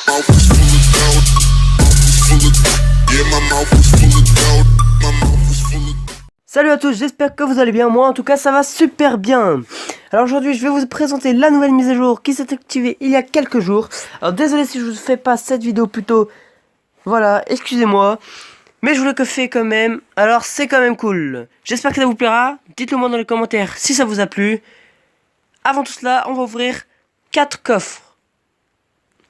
mouth was full of doubt. Yeah, my mouth was full of doubt. My mouth was full of. Salut à tous, j'espère que vous allez bien. Moi en tout cas ça va super bien. Alors aujourd'hui je vais vous présenter la nouvelle mise à jour qui s'est activée il y a quelques jours. Alors désolé si je vous fais pas cette vidéo plus tôt. Voilà, excusez-moi. Mais je vous le fais quand même. Alors c'est quand même cool. J'espère que ça vous plaira. Dites-le moi dans les commentaires si ça vous a plu. Avant tout cela, on va ouvrir 4 coffres.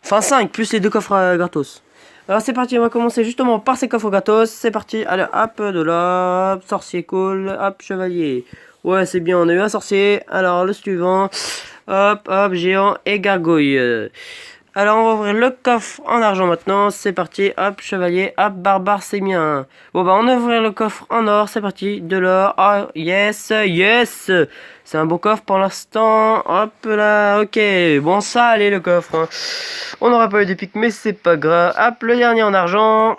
Enfin 5 plus les 2 coffres gratos. Alors c'est parti, on va commencer justement par ces coffres gratos. C'est parti, allez hop, de là, hop, sorcier cool, hop, chevalier. Ouais c'est bien, on a eu un sorcier. Alors le suivant, hop, hop, géant et gargouille. Alors on va ouvrir le coffre en argent maintenant. C'est parti, hop, chevalier, hop, barbare, c'est bien. Bon bah on va ouvrir le coffre en or, c'est parti, de l'or. Oh yes, yes. C'est un beau coffre pour l'instant. Hop là, ok. Bon ça allez le coffre. Hein. On n'aura pas eu d'épique mais c'est pas grave. Hop, le dernier en argent.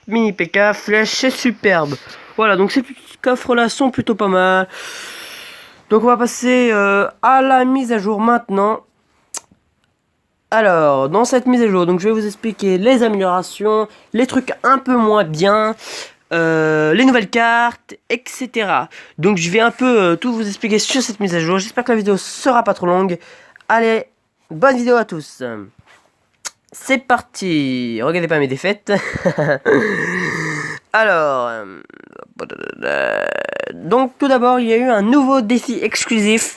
Mini PK, flèche, c'est superbe. Voilà, donc ces petits coffres là sont plutôt pas mal. Donc on va passer à la mise à jour maintenant. Alors, dans cette mise à jour, donc je vais vous expliquer les améliorations, les trucs un peu moins bien, les nouvelles cartes, etc. Donc je vais un peu tout vous expliquer sur cette mise à jour. J'espère que la vidéo sera pas trop longue. Allez, bonne vidéo à tous. C'est parti. Regardez pas mes défaites. Alors, donc tout d'abord, il y a eu un nouveau défi exclusif.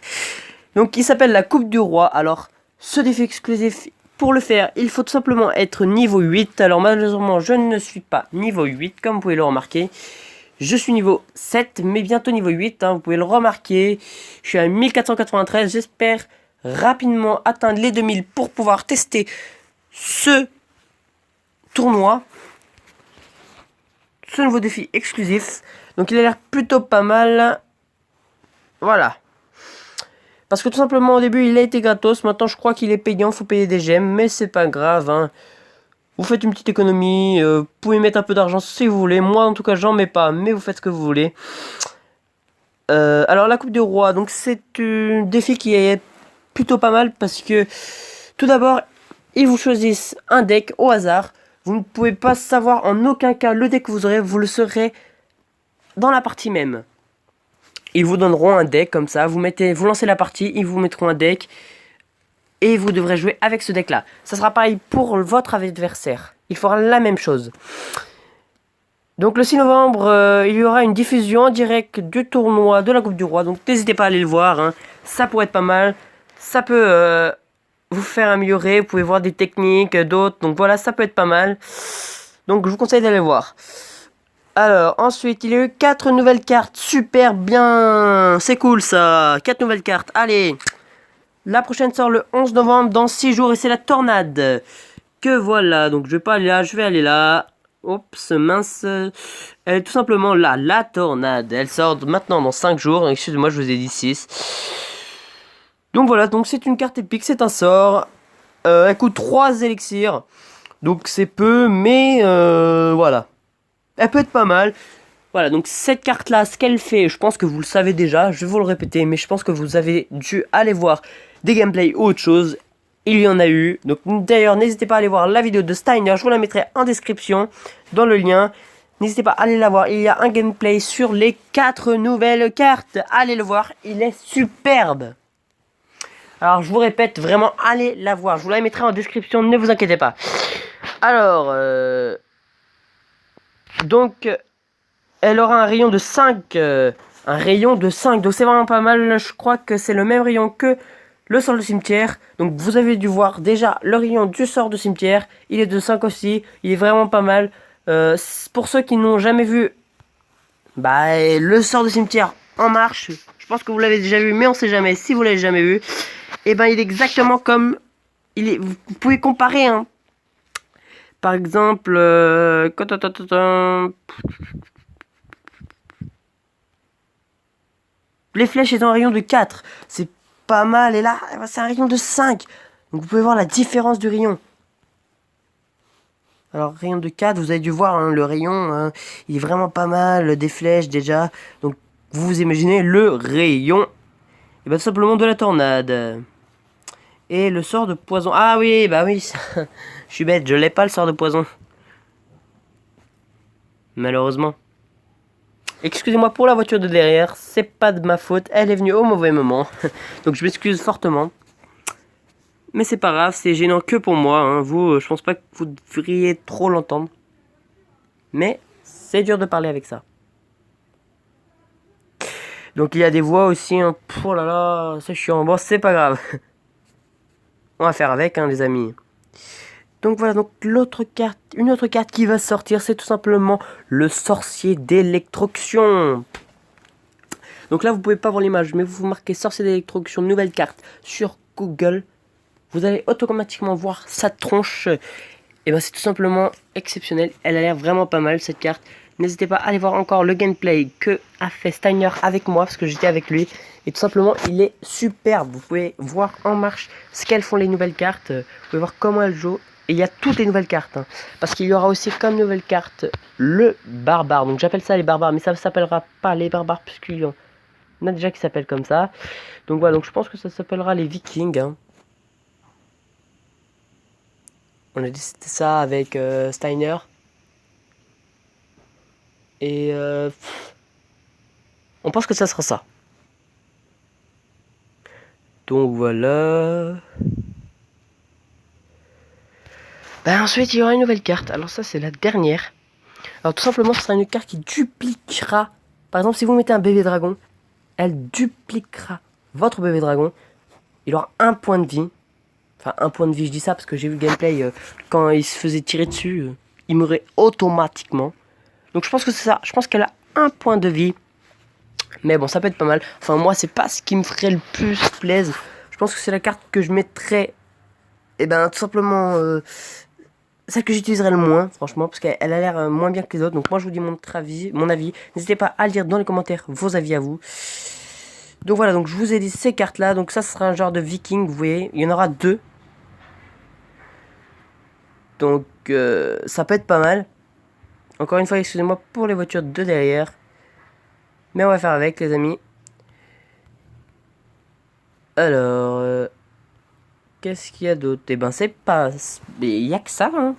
Donc il s'appelle la Coupe du Roi. Alors, ce défi exclusif, pour le faire, il faut tout simplement être niveau 8. Alors malheureusement, je ne suis pas niveau 8, comme vous pouvez le remarquer. Je suis niveau 7, mais bientôt niveau 8, hein, vous pouvez le remarquer. Je suis à 1493, j'espère rapidement atteindre les 2000 pour pouvoir tester ce tournoi. Ce nouveau défi exclusif. Donc il a l'air plutôt pas mal. Voilà. Parce que tout simplement au début il a été gratos, maintenant je crois qu'il est payant, faut payer des gemmes, mais c'est pas grave. Hein. Vous faites une petite économie, vous pouvez mettre un peu d'argent si vous voulez. Moi en tout cas j'en mets pas, mais vous faites ce que vous voulez. Alors la Coupe du Roi, donc c'est un défi qui est plutôt pas mal parce que tout d'abord ils vous choisissent un deck au hasard. Vous ne pouvez pas savoir en aucun cas le deck que vous aurez, vous le saurez dans la partie même. Ils vous donneront un deck comme ça, vous lancez la partie, ils vous mettront un deck et vous devrez jouer avec ce deck là. Ça sera pareil pour votre adversaire, il fera la même chose. Donc le 6 novembre, il y aura une diffusion en direct du tournoi de la Coupe du Roi, donc n'hésitez pas à aller le voir, hein. Ça pourrait être pas mal, ça peut vous faire améliorer, vous pouvez voir des techniques, d'autres, donc voilà, ça peut être pas mal. Donc je vous conseille d'aller voir. Alors, ensuite, il y a eu 4 nouvelles cartes. Super bien. C'est cool, ça. 4 nouvelles cartes. Allez. La prochaine sort le 11 novembre, dans 6 jours. Et c'est la tornade. Que voilà. Donc, je vais pas aller là. Je vais aller là. Oups, mince. Elle est tout simplement là. La tornade. Elle sort maintenant dans 5 jours. Excusez-moi, je vous ai dit 6. Donc, voilà. Donc, c'est une carte épique. C'est un sort. Elle coûte 3 élixirs. Donc, c'est peu. Mais, voilà. Elle peut être pas mal. Voilà, donc cette carte-là, ce qu'elle fait, je pense que vous le savez déjà. Je vais vous le répéter, mais je pense que vous avez dû aller voir des gameplays ou autre chose. Il y en a eu. Donc d'ailleurs, n'hésitez pas à aller voir la vidéo de Steiner. Je vous la mettrai en description, dans le lien. N'hésitez pas à aller la voir. Il y a un gameplay sur les 4 nouvelles cartes. Allez le voir, il est superbe. Alors, je vous répète, vraiment, allez la voir. Je vous la mettrai en description, ne vous inquiétez pas. Alors... Donc, elle aura un rayon de 5. Un rayon de 5. Donc, c'est vraiment pas mal. Je crois que c'est le même rayon que le sort de cimetière. Donc, vous avez dû voir déjà le rayon du sort de cimetière. Il est de 5 aussi. Il est vraiment pas mal. Pour ceux qui n'ont jamais vu le sort de cimetière en marche, je pense que vous l'avez déjà vu, mais on sait jamais. Si vous l'avez jamais vu, et ben, il est exactement comme... Vous pouvez comparer, hein. Par exemple, les flèches est un rayon de 4. C'est pas mal. Et là, c'est un rayon de 5. Donc vous pouvez voir la différence du rayon. Alors, rayon de 4, vous avez dû voir hein, le rayon. Hein, il est vraiment pas mal. Des flèches déjà. Donc vous imaginez le rayon. Et bien tout simplement de la tornade. Et le sort de poison. Ah oui, bah oui. Je suis bête, je l'ai pas le sort de poison. Malheureusement. Excusez-moi pour la voiture de derrière, c'est pas de ma faute, elle est venue au mauvais moment. Donc je m'excuse fortement. Mais c'est pas grave, c'est gênant que pour moi. Hein. Vous, je pense pas que vous devriez trop l'entendre. Mais c'est dur de parler avec ça. Donc il y a des voix aussi. Hein. Oh là là, c'est chiant. Bon, c'est pas grave. On va faire avec, hein, les amis. Donc voilà, donc l'autre carte, une autre carte qui va sortir, c'est tout simplement le sorcier d'électrocution. Donc là, vous pouvez pas voir l'image, mais vous marquez sorcier d'électrocution, nouvelle carte sur Google. Vous allez automatiquement voir sa tronche. Et ben c'est tout simplement exceptionnel. Elle a l'air vraiment pas mal cette carte. N'hésitez pas à aller voir encore le gameplay que a fait Steiner avec moi, parce que j'étais avec lui. Et tout simplement, il est superbe. Vous pouvez voir en marche ce qu'elles font les nouvelles cartes. Vous pouvez voir comment elles jouent. Et il y a toutes les nouvelles cartes. Hein. Parce qu'il y aura aussi comme nouvelle carte le barbare. Donc j'appelle ça les barbares. Mais ça ne s'appellera pas les barbares puisqu'il y en a déjà qui s'appellent comme ça. Donc voilà, donc je pense que ça s'appellera les vikings. Hein. On a décidé ça avec Steiner. Et on pense que ça sera ça. Donc voilà. Ben ensuite, il y aura une nouvelle carte. Alors ça, c'est la dernière. Alors tout simplement, ce sera une carte qui dupliquera. Par exemple, si vous mettez un bébé dragon, elle dupliquera votre bébé dragon. Il aura un point de vie. Enfin, un point de vie, je dis ça parce que j'ai vu le gameplay. Quand il se faisait tirer dessus, il mourait automatiquement. Donc je pense que c'est ça. Je pense qu'elle a un point de vie. Mais bon, ça peut être pas mal. Enfin, moi, c'est pas ce qui me ferait le plus plaisir. Je pense que c'est la carte que je mettrais. Et ben, tout simplement. Celle que j'utiliserai le moins, franchement, parce qu'elle a l'air moins bien que les autres. Donc moi je vous dis mon avis. N'hésitez pas à le dire dans les commentaires, vos avis à vous. Donc voilà, donc je vous ai dit ces cartes là. Donc ça sera un genre de viking, vous voyez. Il y en aura deux. Donc ça peut être pas mal. Encore une fois, excusez-moi pour les voitures de derrière. Mais on va faire avec les amis. Alors... qu'est-ce qu'il y a d'autre? Eh ben c'est pas... il y a que ça, hein.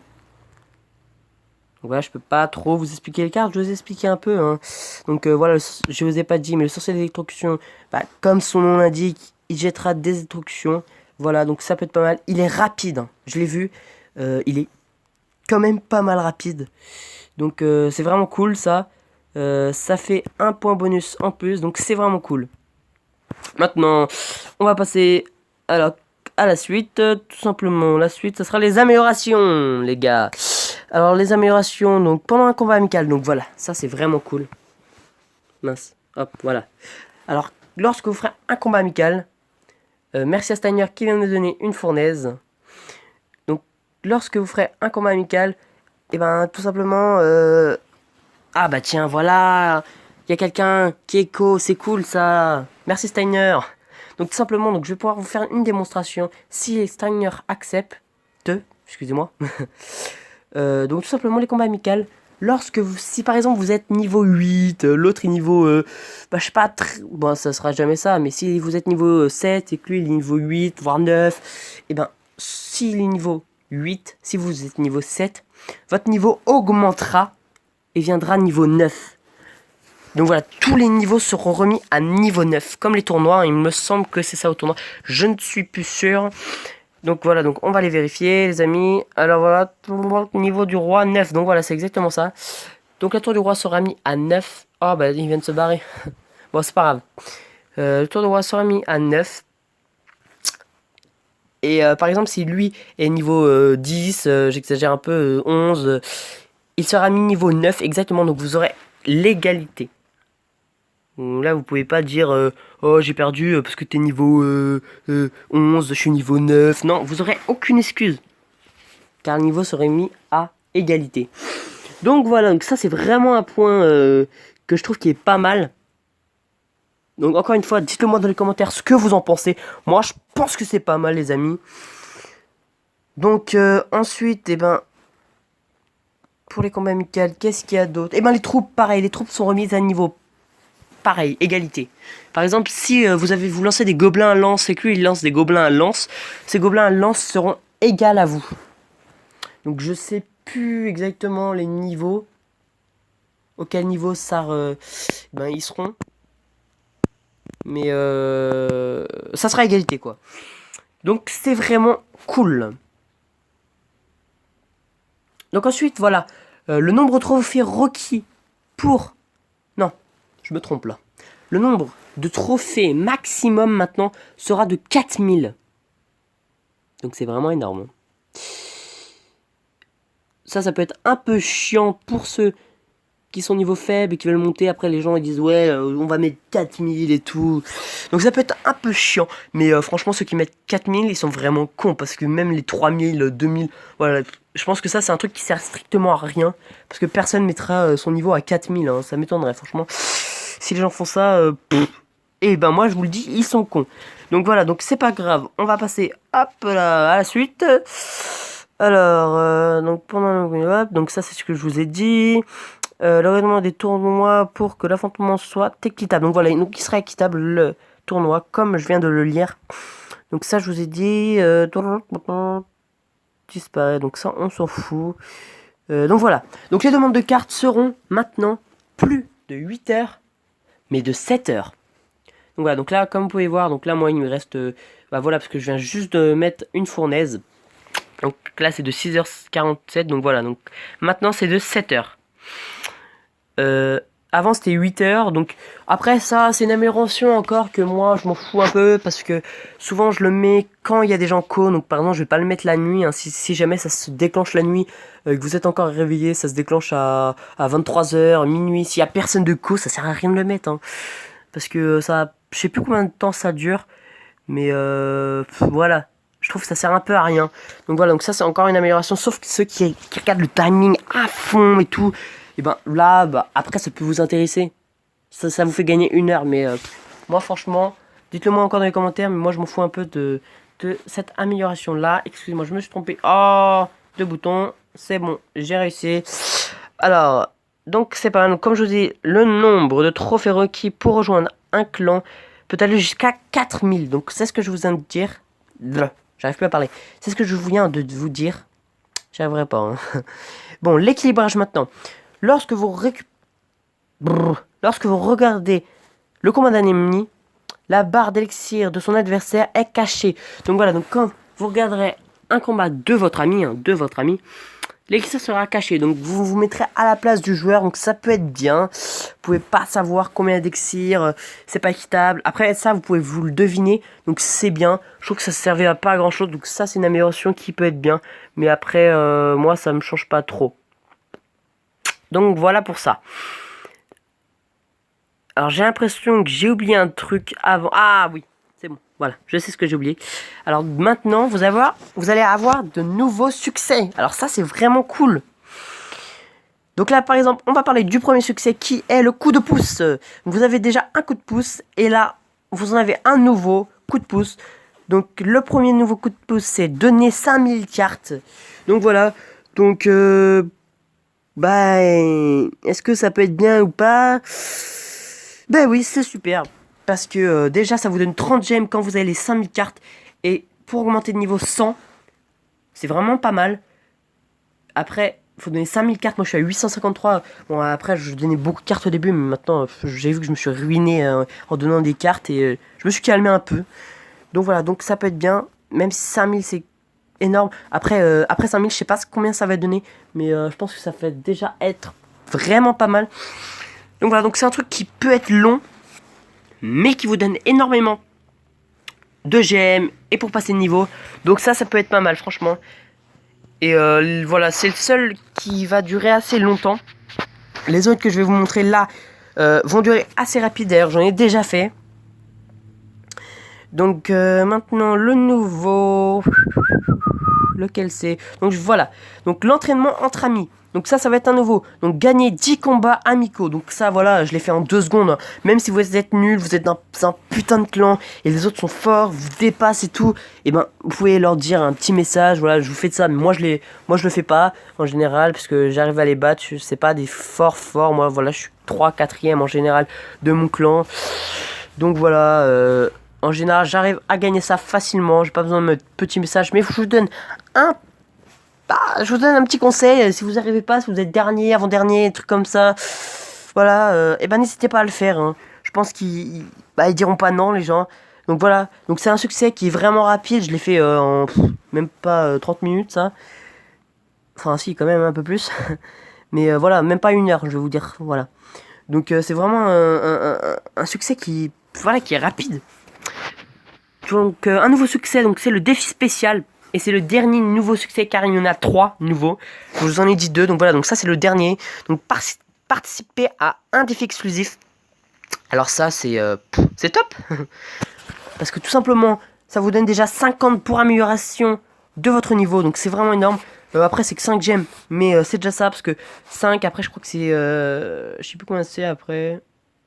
Donc voilà, je peux pas trop vous expliquer les cartes, je vais vous expliquer un peu. Hein. Donc voilà, je vous ai pas dit, mais le sorcier d'électrocution, bah, comme son nom l'indique, il jettera des électrocutions. Voilà, donc ça peut être pas mal. Il est rapide, hein. Je l'ai vu. Il est quand même pas mal rapide. Donc c'est vraiment cool ça. Ça fait un point bonus en plus, donc c'est vraiment cool. Maintenant, on va passer à la suite. Tout simplement, la suite, ça sera les améliorations, les gars. Alors les améliorations, donc pendant un combat amical, donc voilà, ça c'est vraiment cool. Mince, hop, voilà. Alors, lorsque vous ferez un combat amical, merci à Steiner qui vient de me donner une fournaise. Donc, lorsque vous ferez un combat amical, et ben tout simplement, ah bah tiens, voilà, il y a quelqu'un qui écho, c'est cool ça. Merci Steiner. Donc tout simplement, donc je vais pouvoir vous faire une démonstration si Steiner accepte, excusez-moi. Donc tout simplement les combats amicaux, lorsque vous, si par exemple vous êtes niveau 8, l'autre est niveau, bah je sais pas, bon ça sera jamais ça, mais si vous êtes niveau 7 et que lui il est niveau 8, voire 9, et ben s'il est niveau 8, si vous êtes niveau 7, votre niveau augmentera et viendra niveau 9. Donc voilà, tous les niveaux seront remis à niveau 9, comme les tournois, il me semble que c'est ça au tournoi, je ne suis plus sûr. Donc voilà, donc on va les vérifier les amis. Alors voilà, niveau du roi 9. Donc voilà, c'est exactement ça. Donc la tour du roi sera mis à 9. Oh bah il vient de se barrer. Bon c'est pas grave. Le tour du roi sera mis à 9. Et par exemple si lui est niveau 10, j'exagère un peu, 11, il sera mis niveau 9 exactement. Donc vous aurez l'égalité. Là, vous pouvez pas dire oh, j'ai perdu parce que t'es niveau 11, je suis niveau 9. Non, vous aurez aucune excuse. Car le niveau serait mis à égalité. Donc voilà, donc ça c'est vraiment un point que je trouve qui est pas mal. Donc encore une fois, dites-le moi dans les commentaires ce que vous en pensez. Moi, je pense que c'est pas mal, les amis. Donc ensuite, eh ben, pour les combats amicaux, qu'est-ce qu'il y a d'autre? Eh ben les troupes, pareil, les troupes sont remises à niveau pareil, égalité. Par exemple, si vous lancez des gobelins à lance et que lui il lance des gobelins à lance, ces gobelins à lance seront égales à vous. Donc je sais plus exactement les niveaux. Auquel niveau ça ils seront. Mais ça sera égalité quoi. Donc c'est vraiment cool. Donc ensuite voilà. Le nombre de trophées requis pour... Non, je me trompe là. Le nombre de trophées maximum maintenant sera de 4000. Donc c'est vraiment énorme. Ça peut être un peu chiant pour ceux qui sont niveau faible et qui veulent monter. Après les gens ils disent ouais on va mettre 4000 et tout. Donc ça peut être un peu chiant. Mais franchement ceux qui mettent 4000 ils sont vraiment cons. Parce que même les 3000, 2000, voilà. Je pense que ça c'est un truc qui sert strictement à rien. Parce que personne mettra son niveau à 4000. Hein, ça m'étonnerait franchement. Si les gens font ça, et ben moi je vous le dis, ils sont cons. Donc voilà, donc c'est pas grave. On va passer hop là, à la suite. Alors, donc pendant donc ça c'est ce que je vous ai dit. L'organisation des tournois pour que l'affrontement soit équitable. Donc voilà, donc il sera équitable le tournoi comme je viens de le lire. Donc ça je vous ai dit. Disparaît, donc ça on s'en fout. Donc voilà. Donc les demandes de cartes seront maintenant plus de 8 heures, mais de 7 heures. Donc voilà, donc là comme vous pouvez voir, donc là moi il me reste. Voilà, parce que je viens juste de mettre une fournaise. Donc là c'est de 6h47, donc voilà, donc maintenant c'est de 7h. Avant c'était 8h, donc après ça c'est une amélioration encore que moi je m'en fous un peu parce que souvent je le mets quand il y a des gens co, donc par exemple je vais pas le mettre la nuit, hein, si jamais ça se déclenche la nuit, que vous êtes encore réveillé, ça se déclenche à 23h, minuit, s'il y a personne de co, ça sert à rien de le mettre, hein, parce que ça, je sais plus combien de temps ça dure, mais voilà. Je trouve que ça sert un peu à rien. Donc voilà, donc ça c'est encore une amélioration. Sauf que ceux qui regardent le timing à fond et tout, et ben là, après ça peut vous intéresser. Ça vous fait gagner 1 heure. Mais moi franchement, dites-le moi encore dans les commentaires. Mais moi je m'en fous un peu de cette amélioration là. Excusez-moi, je me suis trompé. Oh, 2 boutons. C'est bon, j'ai réussi. Alors, donc c'est pas mal. Donc, comme je vous dis, le nombre de trophées requis pour rejoindre un clan peut aller jusqu'à 4000. Donc c'est ce que je vous viens de dire. J'arrive plus à parler. C'est ce que je viens de vous dire. J'arriverai pas. Hein. Bon, l'équilibrage maintenant. Lorsque vous regardez le combat d'un ennemi, la barre d'élixir de son adversaire est cachée. Donc voilà, donc quand vous regarderez un combat de votre ami, l'élixir sera caché. Donc vous vous mettrez à la place du joueur, donc ça peut être bien. Vous pouvez pas savoir combien d'élixir, c'est pas équitable. Après ça, vous pouvez vous le deviner, donc c'est bien. Je trouve que ça servait à pas grand chose, donc ça c'est une amélioration qui peut être bien. Mais après, moi ça me change pas trop. Donc voilà pour ça. Alors j'ai l'impression que j'ai oublié un truc avant. Ah oui, c'est bon. Voilà, je sais ce que j'ai oublié. Alors maintenant, vous allez avoir de nouveaux succès. Alors ça, c'est vraiment cool. Donc là, par exemple, on va parler du premier succès qui est le coup de pouce. Vous avez déjà un coup de pouce et là, vous en avez un nouveau coup de pouce. Donc le premier nouveau coup de pouce, c'est donner 5000 cartes. Donc voilà. Donc, est-ce que ça peut être bien ou pas? Ben oui, c'est super. Parce que déjà, ça vous donne 30 gemmes quand vous avez les 5000 cartes. Et pour augmenter de niveau 100, c'est vraiment pas mal. Après, il faut donner 5000 cartes. Moi, je suis à 853. Bon, après, je donnais beaucoup de cartes au début. Mais maintenant, j'ai vu que je me suis ruiné en donnant des cartes. Et je me suis calmé un peu. Donc voilà, donc ça peut être bien. Même si 5000, c'est énorme. Après 5000, je sais pas combien ça va donner. Mais je pense que ça va déjà être vraiment pas mal. Donc voilà, donc c'est un truc qui peut être long, mais qui vous donne énormément de gemmes et pour passer de niveau. Donc ça peut être pas mal, franchement. Et voilà, c'est le seul qui va durer assez longtemps. Les autres que je vais vous montrer là vont durer assez rapide. D'ailleurs, j'en ai déjà fait. Donc maintenant le nouveau, lequel c'est? Donc voilà, donc l'entraînement entre amis. Donc ça va être un nouveau. Donc gagner 10 combats amicaux. Donc ça voilà, je l'ai fait en 2 secondes. Même si vous êtes nul, vous êtes dans un putain de clan et les autres sont forts, vous dépassent et tout, et ben vous pouvez leur dire un petit message, voilà, je vous fais de ça, mais moi je le fais pas en général parce que j'arrive à les battre, je sais pas des forts, moi voilà, je suis 3 4e en général de mon clan. Donc voilà, en général, j'arrive à gagner ça facilement, j'ai pas besoin de mettre petit message, mais je vous donne un je vous donne un petit conseil, si vous n'arrivez pas, si vous êtes dernier, avant-dernier, trucs comme ça, voilà, et ben n'hésitez pas à le faire. Hein. Je pense qu'ils ils diront pas non, les gens. Donc voilà, donc c'est un succès qui est vraiment rapide, je l'ai fait en même pas 30 minutes, ça. Enfin si, quand même un peu plus. Mais voilà, même pas 1 heure, je vais vous dire, voilà. Donc c'est vraiment un succès qui, voilà, qui est rapide. Donc un nouveau succès, donc c'est le défi spécial. Et c'est le dernier nouveau succès car il y en a 3 nouveaux. Je vous en ai dit 2, donc voilà, donc ça c'est le dernier. Donc participer à un défi exclusif. Alors ça c'est top. Parce que tout simplement, ça vous donne déjà 50 pour amélioration de votre niveau. Donc c'est vraiment énorme. Après c'est que 5 gemmes, mais c'est déjà ça. Parce que 5, après je crois que c'est... je sais plus combien c'est après.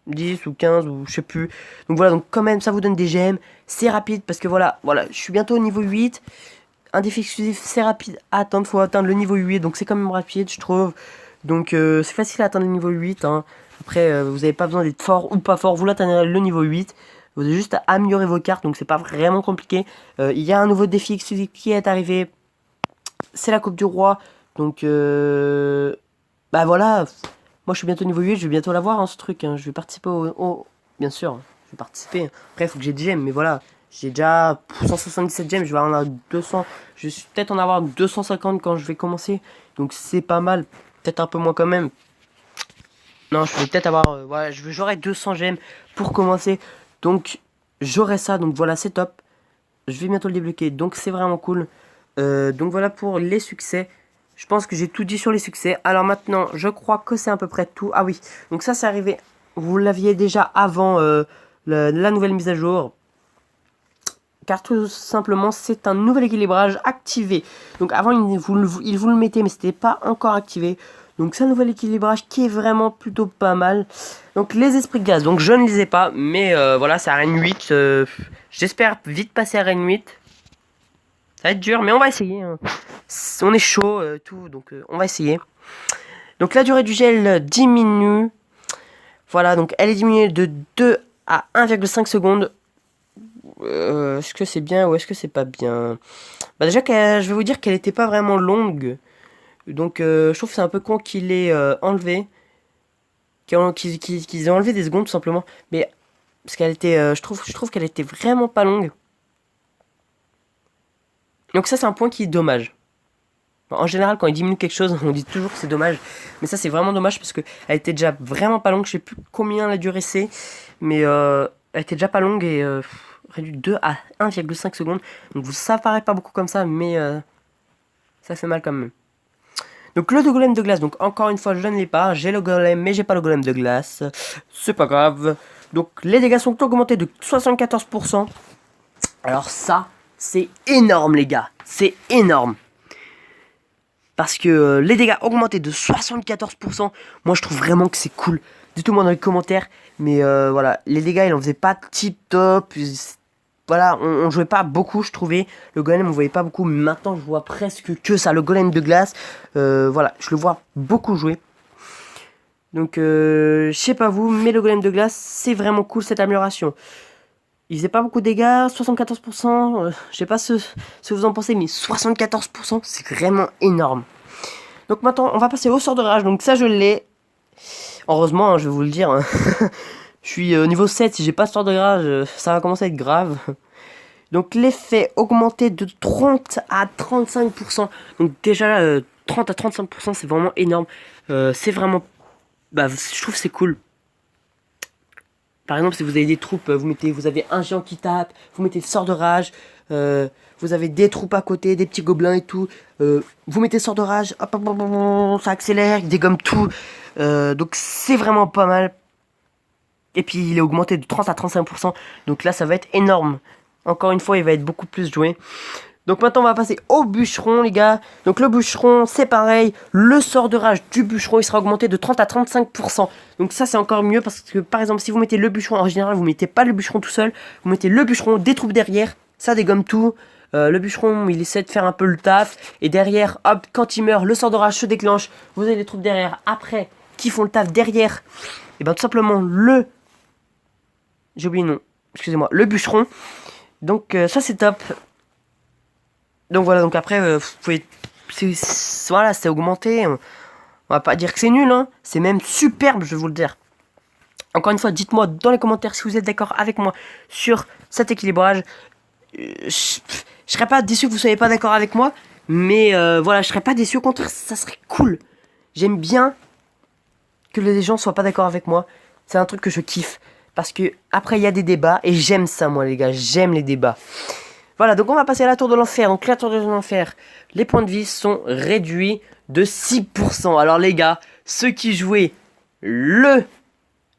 10 ou 15 ou je sais plus. Donc voilà, donc quand même ça vous donne des gemmes. C'est rapide parce que voilà, je suis bientôt au niveau 8. Un défi exclusif, c'est rapide à atteindre, faut atteindre le niveau 8, donc c'est quand même rapide, je trouve. Donc c'est facile à atteindre le niveau 8. Hein. Après, vous n'avez pas besoin d'être fort ou pas fort, vous l'atteindrez le niveau 8. Vous avez juste à améliorer vos cartes, donc c'est pas vraiment compliqué. Il y a un nouveau défi exclusif qui est arrivé, c'est la Coupe du Roi. Donc, bah voilà, moi je suis bientôt au niveau 8, je vais bientôt l'avoir, hein, ce truc. Hein. Je vais participer bien sûr, je vais participer. Après, il faut que j'ai des gemmes, mais voilà. J'ai déjà 177 gemmes, je vais en avoir 200. Je vais peut-être en avoir 250 quand je vais commencer. Donc c'est pas mal. Peut-être un peu moins quand même. Non, je vais peut-être avoir... voilà, j'aurai 200 gemmes pour commencer. Donc j'aurai ça. Donc voilà, c'est top. Je vais bientôt le débloquer. Donc c'est vraiment cool. Donc voilà pour les succès. Je pense que j'ai tout dit sur les succès. Alors maintenant, je crois que c'est à peu près tout. Ah oui, donc ça c'est arrivé. Vous l'aviez déjà avant la nouvelle mise à jour. Car tout simplement c'est un nouvel équilibrage activé. Donc avant il vous le mettait mais c'était pas encore activé. Donc c'est un nouvel équilibrage qui est vraiment plutôt pas mal. Donc les esprits de gaz, donc je ne les ai pas. Mais voilà, c'est Arène 8. J'espère vite passer à Arène 8. Ça va être dur mais on va essayer. Hein. On est chaud tout, donc on va essayer. Donc la durée du gel diminue. Voilà, donc elle est diminuée de 2 à 1,5 secondes. Est-ce que c'est bien ou est-ce que c'est pas bien? Bah déjà, je vais vous dire qu'elle était pas vraiment longue. Donc je trouve que c'est un peu con qu'il ait enlevé. Qu'ils aient enlevé des secondes tout simplement. Mais parce qu'elle était... je trouve qu'elle était vraiment pas longue. Donc ça c'est un point qui est dommage. En général quand il diminue quelque chose on dit toujours que c'est dommage. Mais ça c'est vraiment dommage parce qu'elle était déjà vraiment pas longue. Je sais plus combien la durée c'est. Mais elle était déjà pas longue et... réduit de 2 à 1,5 secondes. Donc ça paraît pas beaucoup comme ça, mais ça fait mal quand même. Donc le golem de glace, donc encore une fois je ne l'ai pas. J'ai le golem mais j'ai pas le golem de glace. C'est pas grave. Donc les dégâts sont augmentés de 74%. Alors ça, c'est énorme les gars. C'est énorme. Parce que les dégâts augmentés de 74%, moi je trouve vraiment que c'est cool. Dites-moi dans les commentaires. Mais voilà, les dégâts il en faisait pas tip top. Voilà, on jouait pas beaucoup, je trouvais. Le golem, on voyait pas beaucoup. Mais maintenant, je vois presque que ça. Le golem de glace, voilà, je le vois beaucoup jouer. Donc, je sais pas vous, mais le golem de glace, c'est vraiment cool cette amélioration. Il faisait pas beaucoup de dégâts, 74%. Je sais pas ce que vous en pensez, mais 74%, c'est vraiment énorme. Donc maintenant, on va passer au sort de rage. Donc ça, je l'ai. Heureusement, hein, je vais vous le dire. Hein. Je suis au niveau 7, si j'ai pas de sort de rage, ça va commencer à être grave. Donc l'effet augmenté de 30 à 35%. Donc déjà 30 à 35% c'est vraiment énorme. C'est vraiment... Bah je trouve c'est cool. Par exemple si vous avez des troupes, vous avez un géant qui tape, vous mettez le sort de rage. Vous avez des troupes à côté, des petits gobelins et tout. Vous mettez le sort de rage, hop, hop, hop, hop, ça accélère, il dégomme tout. Donc c'est vraiment pas mal. Et puis il est augmenté de 30 à 35%. Donc là ça va être énorme. Encore une fois, il va être beaucoup plus joué. Donc maintenant, on va passer au bûcheron, les gars. Donc le bûcheron, c'est pareil. Le sort de rage du bûcheron, il sera augmenté de 30 à 35%. Donc ça, c'est encore mieux parce que, par exemple, si vous mettez le bûcheron, en général, vous mettez pas le bûcheron tout seul. Vous mettez le bûcheron, des troupes derrière. Ça dégomme tout. Le bûcheron, il essaie de faire un peu le taf. Et derrière, hop, quand il meurt, le sort de rage se déclenche. Vous avez les troupes derrière, après, qui font le taf derrière. Et bien tout simplement, j'ai oublié le nom. Excusez-moi, le bûcheron. Donc ça, c'est top. Donc voilà, donc après, vous pouvez... Voilà, c'est augmenté. On va pas dire que c'est nul, hein. C'est même superbe, je vais vous le dire. Encore une fois, dites-moi dans les commentaires si vous êtes d'accord avec moi sur cet équilibrage. Je serais pas déçu que vous soyez pas d'accord avec moi. Mais voilà, je serais pas déçu. Au contraire, ça serait cool. J'aime bien que les gens soient pas d'accord avec moi. C'est un truc que je kiffe. Parce que après, il y a des débats. Et j'aime ça, moi, les gars. J'aime les débats. Voilà, donc on va passer à la tour de l'enfer. Donc la tour de l'enfer, les points de vie sont réduits de 6%. Alors les gars, ceux qui jouaient le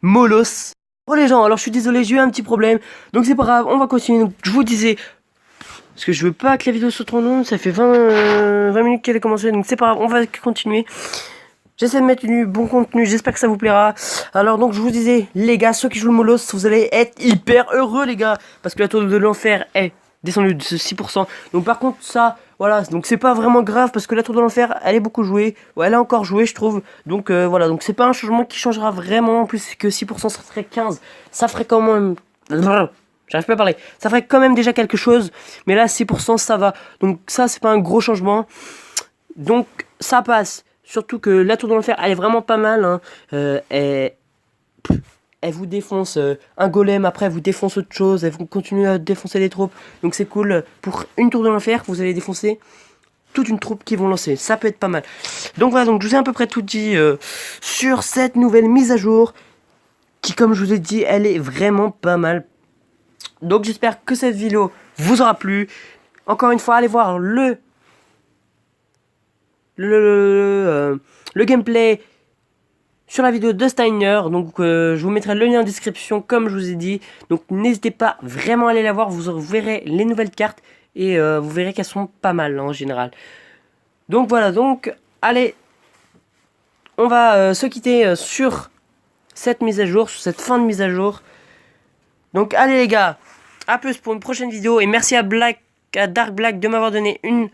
Molos. Bon les gens, alors je suis désolé, j'ai eu un petit problème. Donc c'est pas grave, on va continuer. Donc je vous disais, parce que je veux pas que la vidéo soit trop longue, ça fait 20 minutes qu'elle a commencé. Donc c'est pas grave, on va continuer. J'essaie de mettre du bon contenu, j'espère que ça vous plaira. Alors donc je vous disais, les gars, ceux qui jouent le Molos, vous allez être hyper heureux les gars. Parce que la tour de l'enfer est descendu de 6%. Donc par contre ça, voilà, donc c'est pas vraiment grave parce que la tour de l'enfer, elle est beaucoup jouée. Ouais, elle a encore joué, je trouve. Donc voilà, donc c'est pas un changement qui changera vraiment plus que 6%, ça ferait 15. Ça ferait quand même... J'arrive pas à parler. Ça ferait quand même déjà quelque chose. Mais là, 6%, ça va. Donc ça, c'est pas un gros changement. Donc ça passe. Surtout que la tour de l'enfer, elle est vraiment pas mal. Hein. Elle vous défonce un golem, après elle vous défonce autre chose, elle vous continue à défoncer les troupes. Donc c'est cool, pour une tour de l'enfer, vous allez défoncer toute une troupe qui vont lancer. Ça peut être pas mal. Donc voilà, donc je vous ai à peu près tout dit sur cette nouvelle mise à jour, qui comme je vous ai dit, elle est vraiment pas mal. Donc j'espère que cette vidéo vous aura plu. Encore une fois, allez voir le gameplay sur la vidéo de Steiner, donc je vous mettrai le lien en description comme je vous ai dit. Donc n'hésitez pas vraiment à aller la voir, vous verrez les nouvelles cartes et vous verrez qu'elles sont pas mal en général. Donc voilà, donc allez, on va se quitter sur cette mise à jour, sur cette fin de mise à jour. Donc allez les gars, à plus pour une prochaine vidéo et merci à Dark Black de m'avoir donné une,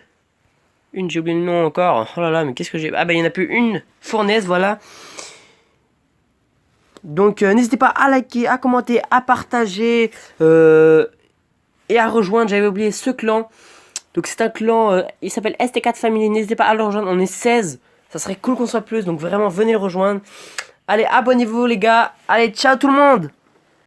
j'ai oublié le nom encore, oh là là, mais qu'est-ce que j'ai... Ah bah il n'y en a plus une, fournaise, voilà. Donc n'hésitez pas à liker, à commenter, à partager et à rejoindre, j'avais oublié ce clan. Donc c'est un clan, il s'appelle ST4 Family, n'hésitez pas à le rejoindre, on est 16. Ça serait cool qu'on soit plus, donc vraiment venez le rejoindre. Allez, abonnez-vous les gars, allez ciao tout le monde.